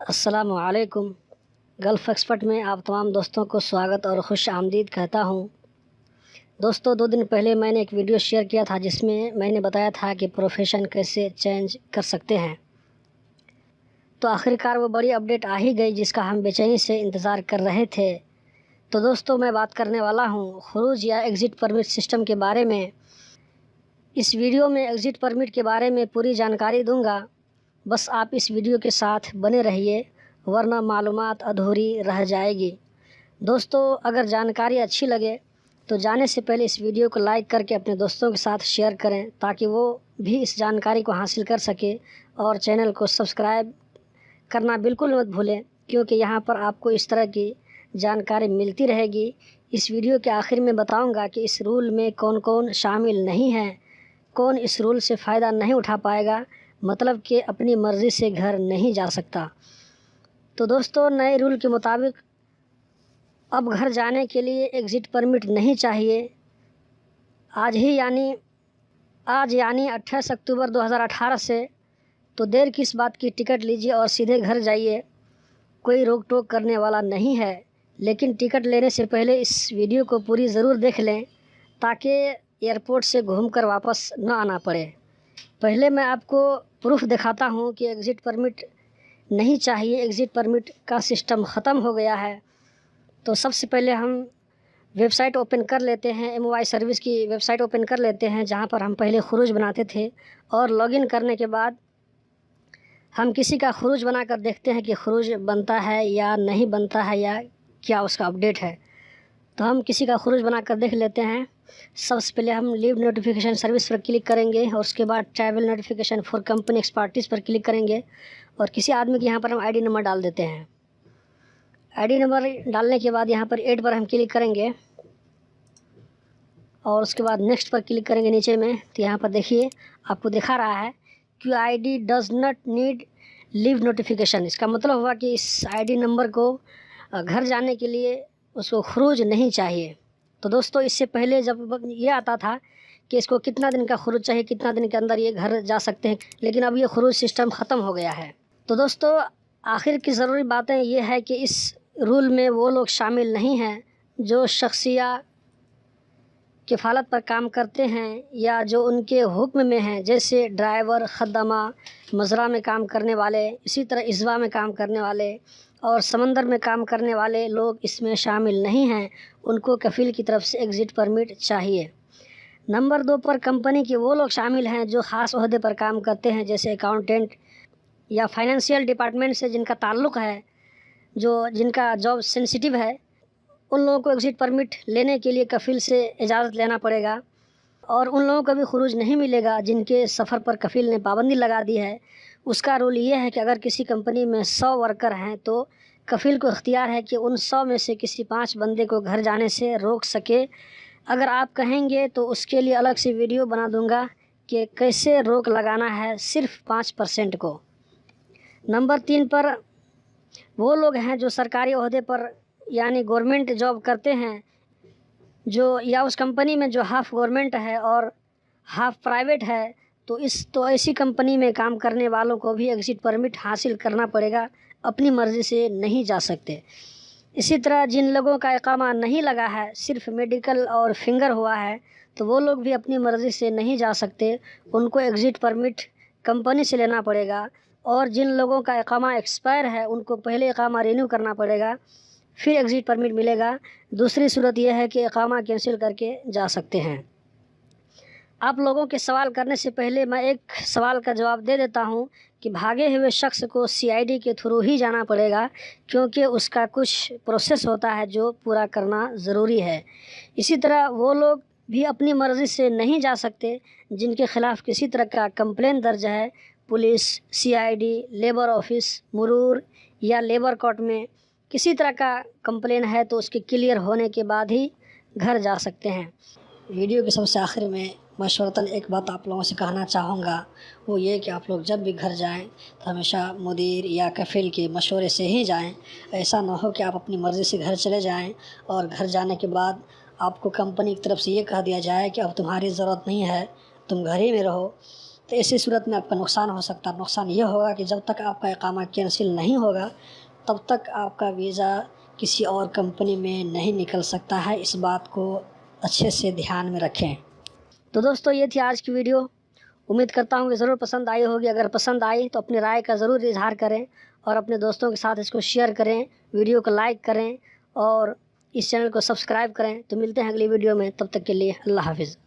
السلام علیکم۔ Golf expert میں آپ تمام دوستوں کو سواگت اور خوش آمدید کہتا ہوں۔ دوستو، 2 دن پہلے میں نے ایک ویڈیو شیئر کیا تھا جس میں نے بتایا تھا کہ پروفیشن کیسے چینج کر سکتے ہیں، تو آخرکار وہ بڑی اپڈیٹ آ ہی گئی جس کا ہم بے چینی سے انتظار کر رہے تھے۔ تو دوستو، میں بات کرنے والا ہوں خروج یا ایگزٹ پرمٹ سسٹم کے بارے میں۔ اس ویڈیو میں ایگزٹ پرمٹ کے بارے میں پوری جانکاری دوں گا، بس آپ اس ویڈیو کے ساتھ بنے رہیے ورنہ معلومات ادھوری رہ جائے گی۔ دوستو، اگر جانکاری اچھی لگے تو جانے سے پہلے اس ویڈیو کو لائک کر کے اپنے دوستوں کے ساتھ شیئر کریں تاکہ وہ بھی اس جانکاری کو حاصل کر سکے، اور چینل کو سبسکرائب کرنا بالکل مت بھولیں کیونکہ یہاں پر آپ کو اس طرح کی جانکاری ملتی رہے گی۔ اس ویڈیو کے آخر میں بتاؤں گا کہ اس رول میں کون کون شامل نہیں ہے، کون اس رول سے فائدہ نہیں اٹھا پائے گا، مطلب کہ اپنی مرضی سے گھر نہیں جا سکتا۔ تو دوستو، نئے رول کے مطابق اب گھر جانے کے لیے ایگزٹ پرمٹ نہیں چاہیے۔ آج یعنی 28 اکتوبر 2018 سے تو دیر کس بات کی، ٹکٹ لیجیے اور سیدھے گھر جائیے، کوئی روک ٹوک کرنے والا نہیں ہے۔ لیکن ٹکٹ لینے سے پہلے اس ویڈیو کو پوری ضرور دیکھ لیں تاکہ ایئرپورٹ سے گھوم کر واپس نہ آنا پڑے۔ پہلے میں آپ کو پروف دکھاتا ہوں کہ ایگزٹ پرمٹ نہیں چاہیے، ایگزٹ پرمٹ کا سسٹم ختم ہو گیا ہے۔ تو سب سے پہلے ہم ویب سائٹ اوپن کر لیتے ہیں، MOI سروس کی ویب سائٹ اوپن کر لیتے ہیں جہاں پر ہم پہلے خروج بناتے تھے، اور لاگ ان کرنے کے بعد ہم کسی کا خروج بنا کر دیکھتے ہیں کہ خروج بنتا ہے یا نہیں بنتا ہے یا کیا اس کا اپڈیٹ ہے۔ تو ہم کسی کا خروج بنا کر دیکھ لیتے ہیں۔ سب سے پہلے ہم لیو نوٹیفیکیشن سروس پر کلک کریں گے اور اس کے بعد travel notification for company expertise per click کریں گے، اور کسی آدمی کے یہاں پر ہم ID نمبر ڈال دیتے ہیں۔ ID نمبر ڈالنے کے بعد یہاں پر ایڈ پر ہم کلک کریں گے اور اس کے بعد نیکسٹ پر کلک کریں گے نیچے میں۔ تو یہاں پر دیکھیے آپ کو دکھا رہا ہے QID does not need leave notification. اس کا مطلب ہوا کہ اس ID نمبر کو گھر جانے کے لیے اس کو خروج نہیں چاہیے۔ تو دوستو، اس سے پہلے جب یہ آتا تھا کہ اس کو کتنا دن کا خروج چاہیے، کتنا دن کے اندر یہ گھر جا سکتے ہیں، لیکن اب یہ خروج سسٹم ختم ہو گیا ہے۔ تو دوستو، آخر کی ضروری باتیں یہ ہے کہ اس رول میں وہ لوگ شامل نہیں ہیں جو شخصیہ کفالت پر کام کرتے ہیں یا جو ان کے حکم میں ہیں، جیسے ڈرائیور، خدامہ، مزرعہ میں کام کرنے والے، اسی طرح ازوا میں کام کرنے والے اور سمندر میں کام کرنے والے لوگ اس میں شامل نہیں ہیں۔ ان کو کفیل کی طرف سے ایگزٹ پرمٹ چاہیے۔ نمبر 2 پر کمپنی کے وہ لوگ شامل ہیں جو خاص عہدے پر کام کرتے ہیں، جیسے اکاؤنٹنٹ یا فائنینشیل ڈپارٹمنٹ سے جن کا تعلق ہے، جن کا جاب سینسیٹیو ہے، ان لوگوں کو ایگزٹ پرمٹ لینے کے لیے کفیل سے اجازت لینا پڑے گا، اور ان لوگوں کو بھی خروج نہیں ملے گا جن کے سفر پر کفیل نے پابندی لگا دی ہے۔ اس کا رول یہ ہے کہ اگر کسی کمپنی میں 100 ورکر ہیں تو کفیل کو اختیار ہے کہ ان 100 میں سے کسی 5 بندے کو گھر جانے سے روک سکے۔ اگر آپ کہیں گے تو اس کے لیے الگ سے ویڈیو بنا دوں گا کہ کیسے روک لگانا ہے صرف 5% کو۔ نمبر 3 پر وہ لوگ ہیں جو سرکاری عہدے پر یعنی گورنمنٹ جاب کرتے ہیں، یا اس کمپنی میں جو ہاف گورنمنٹ ہے اور ہاف پرائیویٹ ہے، تو ایسی کمپنی میں کام کرنے والوں کو بھی ایگزٹ پرمٹ حاصل کرنا پڑے گا، اپنی مرضی سے نہیں جا سکتے۔ اسی طرح جن لوگوں کا اقامہ نہیں لگا ہے، صرف میڈیکل اور فنگر ہوا ہے، تو وہ لوگ بھی اپنی مرضی سے نہیں جا سکتے، ان کو ایگزٹ پرمٹ کمپنی سے لینا پڑے گا۔ اور جن لوگوں کا اقامہ ایکسپائر ہے، ان کو پہلے اقامہ رینیو کرنا پڑے گا، پھر ایگزٹ پرمٹ ملے گا۔ دوسری صورت یہ ہے کہ اقامہ کینسل کر کے جا سکتے ہیں۔ آپ لوگوں کے سوال کرنے سے پہلے میں ایک سوال کا جواب دے دیتا ہوں کہ بھاگے ہوئے شخص کو CID کے تھرو ہی جانا پڑے گا، کیونکہ اس کا کچھ پروسیس ہوتا ہے جو پورا کرنا ضروری ہے۔ اسی طرح وہ لوگ بھی اپنی مرضی سے نہیں جا سکتے جن کے خلاف کسی طرح کا کمپلین درج ہے، پولیس، CID، لیبر آفس، مرور یا لیبر کورٹ میں کسی طرح کا کمپلین ہے تو اس کے کلیئر ہونے کے بعد ہی گھر جا سکتے ہیں۔ ویڈیو کے سب سے آخر میں مشورتاً ایک بات آپ لوگوں سے کہنا چاہوں گا، وہ یہ کہ آپ لوگ جب بھی گھر جائیں تو ہمیشہ مدیر یا کفیل کے مشورے سے ہی جائیں۔ ایسا نہ ہو کہ آپ اپنی مرضی سے گھر چلے جائیں اور گھر جانے کے بعد آپ کو کمپنی کی طرف سے یہ کہہ دیا جائے کہ اب تمہاری ضرورت نہیں ہے، تم گھر ہی میں رہو، تو ایسی صورت میں آپ کا نقصان ہو سکتا ہے. نقصان یہ ہوگا کہ جب تک آپ کا اقامہ کینسل نہیں ہوگا تب تک آپ کا ویزا کسی اور کمپنی میں نہیں نکل سکتا ہے. اس بات کو اچھے سے دھیان میں رکھیں. تو دوستو یہ تھی آج کی ویڈیو. امید کرتا ہوں کہ ضرور پسند آئی ہوگی. اگر پسند آئی تو اپنی رائے کا ضرور اظہار کریں اور اپنے دوستوں کے ساتھ اس کو شیئر کریں, ویڈیو کو لائک کریں اور اس چینل کو سبسکرائب کریں. تو ملتے ہیں اگلی ویڈیو میں, تب تک کے لیے اللہ حافظ.